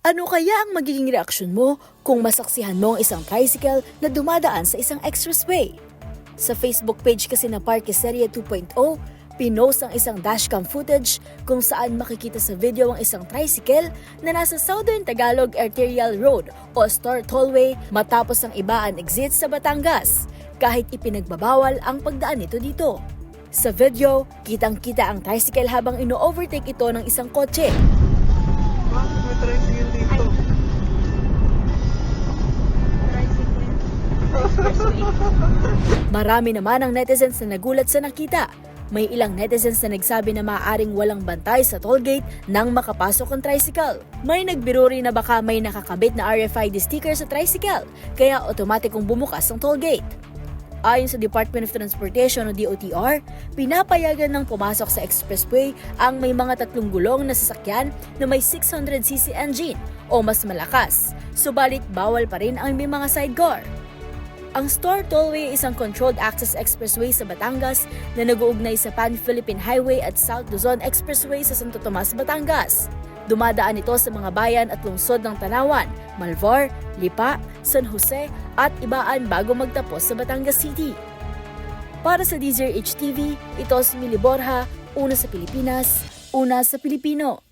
Ano kaya ang magiging reaksyon mo kung masaksihan mo ang isang tricycle na dumadaan sa isang expressway? Sa Facebook page kasi na Parkeseria 2.0, pinost ang isang dashcam footage kung saan makikita sa video ang isang tricycle na nasa Southern Tagalog Arterial Road o Star Tollway matapos ang ibaan exit sa Batangas, kahit ipinagbabawal ang pagdaan nito dito. Sa video, kitang-kita ang tricycle habang ino-overtake ito ng isang kotse. Bakit may tricycle dito? Marami naman ang netizens na nagulat sa nakita. May ilang netizens na nagsabi na maaaring walang bantay sa tollgate nang makapasok ang tricycle. May nagbiro rin na baka may nakakabit na RFID sticker sa tricycle, kaya otomatikong bumukas ang tollgate. Ayon sa Department of Transportation o DOTR, pinapayagan ng pumasok sa expressway ang may mga tatlong gulong na sasakyan na may 600cc engine o mas malakas, subalit bawal pa rin ang may mga sidecar. Ang Star Tollway ay isang controlled access expressway sa Batangas na nag-uugnay sa Pan-Philippine Highway at South Luzon Expressway sa Santo Tomas, Batangas. Dumadaan ito sa mga bayan at lungsod ng Tanawan, Malvar, Lipa, San Jose at Ibaan bago magtapos sa Batangas City. Para sa DZRH TV, ito si Mili Borja, una sa Pilipinas, una sa Pilipino.